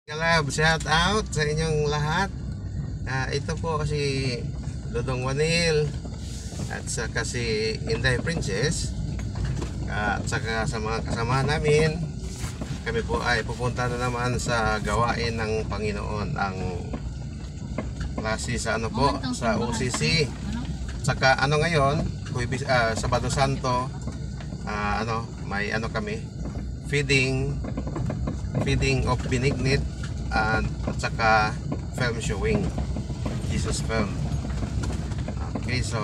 Kalab, shout out sa inyong lahat. Ito po si Dodong Wanil at saka si Inday Princess at saka sa mga kasama namin. Kami po ay pupunta na naman sa gawain ng Panginoon, ang klase sa ano po, sa OCC. Saka ano ngayon, Sabado Santo, may kami, feeding of Benignit at saka film showing, Jesus film. Okay, so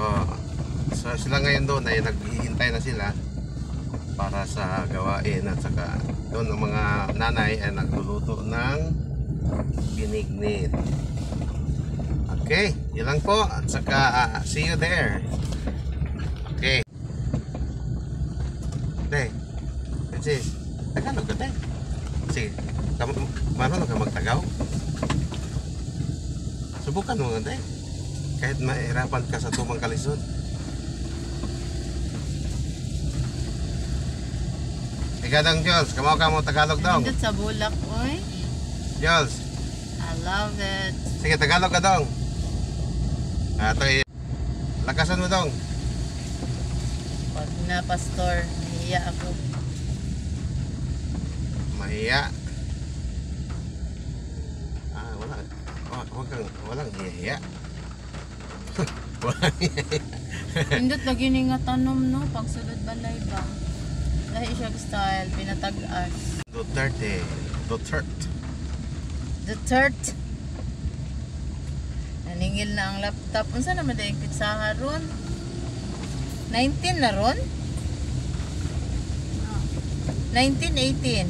sila ngayon doon ay naghihintay na sila para sa gawain, at saka doon ang mga nanay ay nagluluto ng Benignit. Okay, yun lang po, at saka see you there. Okay. Day, Francis, Tagalog ka, Day. Sige, marunong ka magtagaw? Subukan mo nga, Day. Kahit mahirapan ka sa tumang kalisod. Igadang Jules, kamaw ka mo Tagalog dong. Nandun sa bulak, oy. Jules, I love it. sige, Tagalog ka dong. Lakasan mo dong. Pag na, pastor, nahiya ako. Mahiya. Walang hiya. Walang hiya. Pindot lagi ni nga tanom, no? Pagsulod balay ba? Lahi siya style, pinatag-as. Duterte. Naningil na ang laptop. Unsa naman daing pitsaha ron? 19 na ron? 19, 18.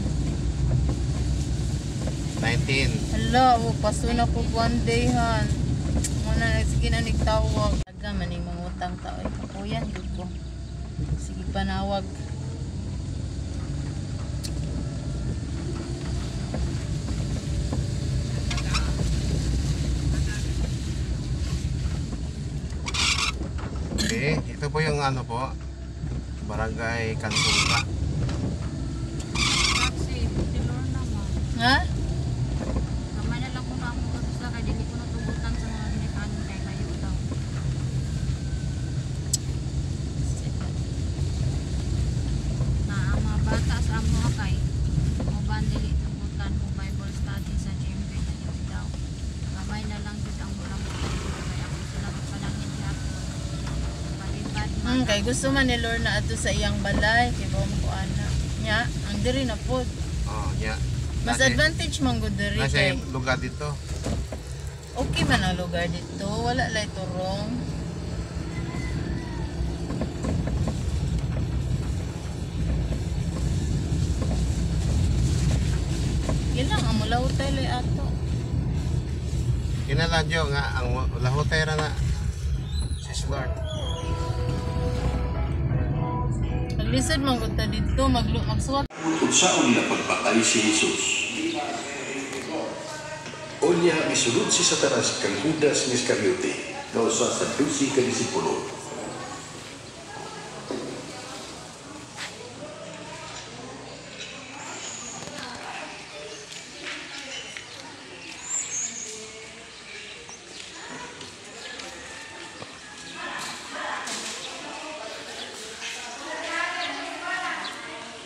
19. Hala, paso na po one day han. Muna sige na nagtawag. Taga maning mangutang tao ay kapuyan gud ko. Sige panawag. Okay, ito po yung Barangay Kansunga. Ha? Kamay na lang ko na mo sa kay dili ko natubutan sa mga ginikanon kay layo daw. Na ang mga bata sa amo kay mo bandili tubutan mo Bible study sa GMP daw. Kamay na lang gid ang mura mo kay ako sila panangin gihapon. Palibad man. Kay gusto man ni Lorna ato sa iyang balay kay mo ko ana. Nya, ang diri na pod. Oh, yeah. Mas advantage man gud diri Nasa kay lugar dito. okay man ang lugar dito, wala lay turong. Yan lang, ang mula hotel ay ato. Kinaladyo nga ang lahotera na si Lord. Paglisod man gud ta dito, magsuwat. Kung saan nila pagpatay si Jesus. O niya misulod si Satanas kang Judas Iscariote na usa sa 12 ka disipulo.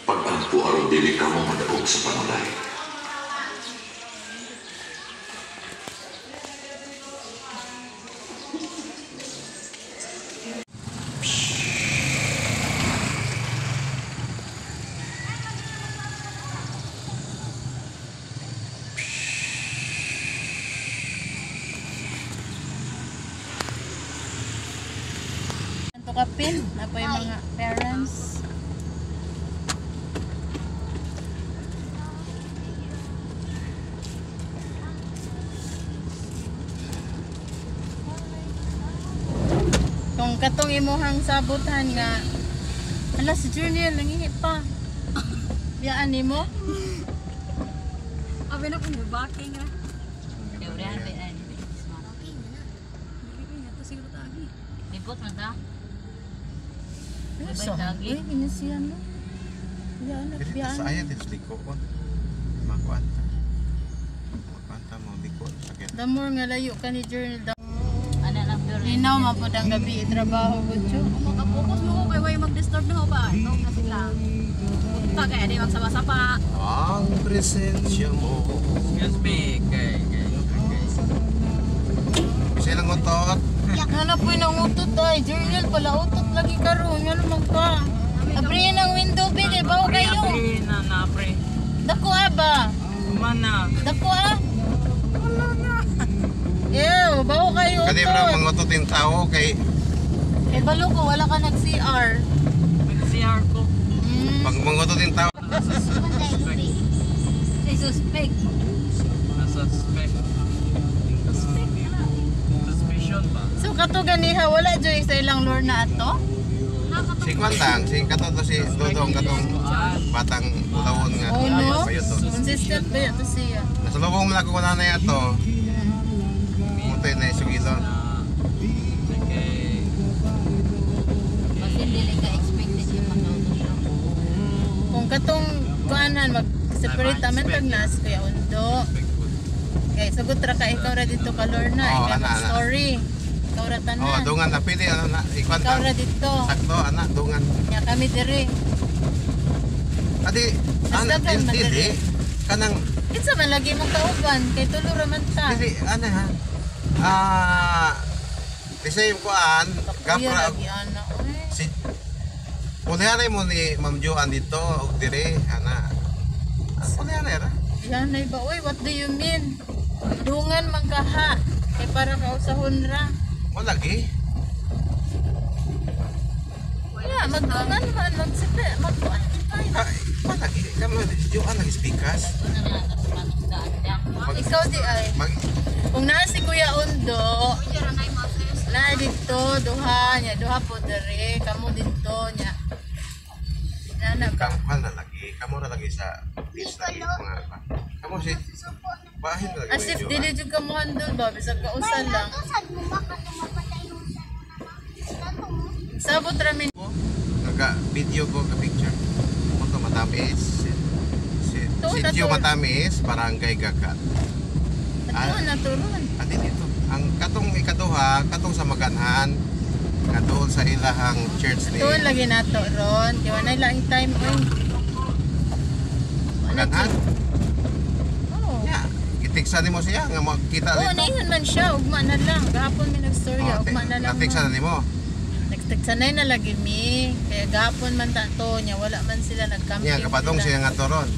Pag-ampo aron dili ka mo madaog sa panulay. Ito kapin, na po yung mga parents. Kung katong imuhang sabutan nga, ala si Junior nangingi pa. Biyaan ni mo? Abi na kung baking ra. Dewrehan ba yan? Libot man ta. So, uy, ginasiyan mo. Biyaan, Dili biyaan. sa ayat, ito liko ko. Makuan. Damor nga layo ka ni Journal. Ano lang pero Linaw mapod ang gabi trabaho ko jo. makapokus mo ko kay way mag-disturb na ho ba? Ito na sila. Punta kaya di magsama-sapa. Ang presensya mo. Excuse me, kay. Kasi lang utot. Hanap po yung utot ay. Journal pala utot lagi karon. Nga naman ka. Abrihin ang window be. Kaya bawa kayo. Pre na pre. Dako ba? Kumana. Dako Ew, bawa kayo Kasi utot. mga mangutot yung tao kay Eh balo ko, wala ka nag-CR. Mag-CR ko. pag mangutot yung tao. Say suspect. Suspect. Suspicion ba? So kato ganiha, wala joy sa ilang lore na ato? Si Kwantang, si Katoto, si Dodong, katong batang ulawon nga. Oh no? Payo to. Consistent ba ito siya? Nasa lubong mo na kung na ito. Mutay na yung sugilon. Okay. Kasi dili ka expected yung makautos. Kung katong kuanan mag-separate taman tag nas kuya undo. Kay sagot ra ka ikaw ra dito ka Lorna, Oo, ikaw ana. story. Ikaw ra tanan. Oh, dungan na pili ano na Ikaw Kwantang. ra dito. Sakto anak dungan. Nya kami diri. Adi Mas anak dagan man dili diri. kanang Kinsa man lagi mong kauban kay tulo ra man ta. dili ano ha. Kasi yung kuan Kuya gapra lagi ana. Oy. si Pulihanay mo ni Ma'am Joan dito og dire ana. Pulihanay ra. Yan ay ba? Uy, what do you mean? Dungan man ka ha. Kay para ka usahon ra. Mo lagi. Wala, magdungan man, magsipe, magkuan. Ay, mo lagi. Kamo Joan nag-speakas. Ikaw di ay. Mag Kung naa si Kuya Undo, na dito, duha niya, duha po dere, kamo dito niya. Nana ba? kamu na lagi. Kamu na lagi sa list lagi mga kamu si bahin na lagi. As if dili jud ka mo handle ba, bisag ka usa lang. Sabot ra min. Naga-video ko ka picture. Moto Matamis. Si Tuon na Sitio tuon. Matamis, Barangay Gagat. Ato na turon. Adi dito. Ang katong ikaduha, katong sa Maganhan, nga doon sa ilahang church ni Tuon lagi nato ron. Kaya wala lang time oy. Maganhan. Oh. Ya, gitiksa nimo siya nga makita Oo, dito. naingon man siya. Ugma na lang. Gahapon may nagstorya. Ugma na lang. Natiksa na nimo. Nagsanay na lagi mi. Kaya gahapon man tato niya. Wala man sila nagcamping. Niya kapadong siya nga toron.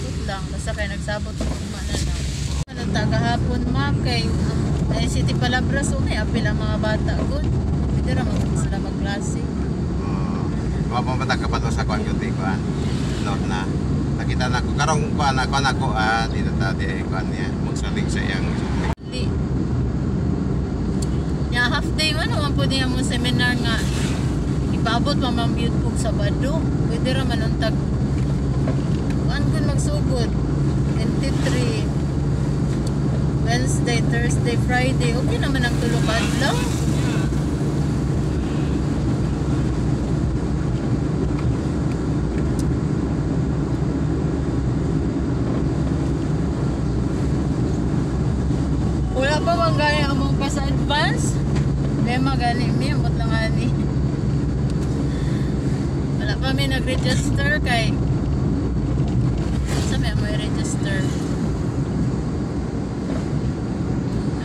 Good lang. Basta kayo nagsabot. Ugma na lang. Ano ta gahapon ma. Kay City Palabras. May apil ang mga bata. Good. Hindi ra sila magklase. Mapamata ka pa to sa kuan gyud ko note na nakita na ko karong kuan ako dito ta di kuan niya magsalig sa iyang Di. Ya half day man naman po niya mo seminar nga ipaabot pa mang beautiful sa Bado. Pwede ra man untag kuan kun magsugod 23 Wednesday, Thursday, Friday. Okay naman ang tulo ka adlaw. Wala pa bang gani among pa sa advance? Kaya magani mi, amot lang ani. Wala pa mi nag-register kay sa may register.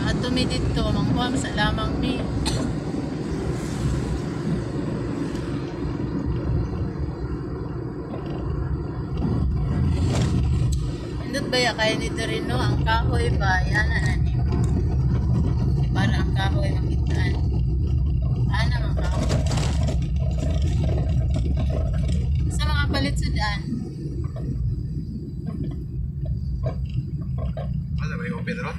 Ato mi dito, manghuam sa lamang mi. Indot ba ya kaya ni Dorino ang kahoy ba? Yan na ni mo. Para ang kahoy makitaan. Ano ang kahoy? Sa mga palit sa daan. Ano may open ron?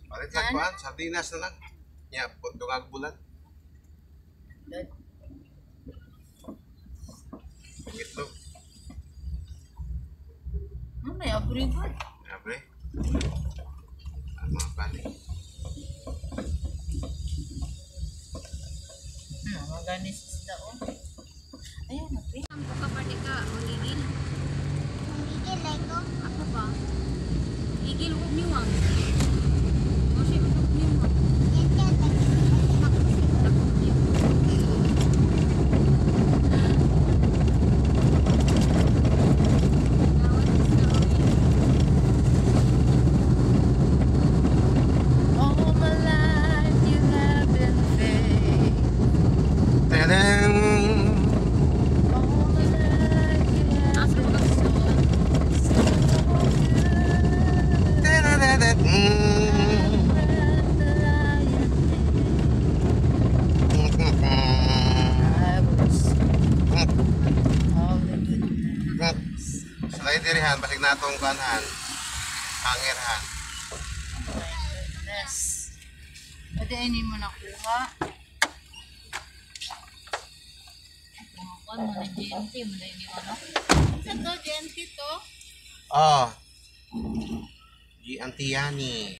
Palit lang Saan? kuan, sardinas na lang. Nya dungag bulan. Itlog. May abrigo. Abre. Ang mga pani. Maganis isda oh. Ayan, napi. Ang magigil. Ako ba? Igil huwag niwang. O siya huwag niwang. Ako niwang. All my life you have been faithful. Tadang! All my life you have Asa been ba ka so good. Tadadadad! I was all the goodness. Salay dirihan, balik na itong kanhan. Hangirhan. My goodness. Pwede ini mo nakuha. Kumakon mo na GNT mo na ini ano. Saan to, GNT to? Oh. Di Antiyani.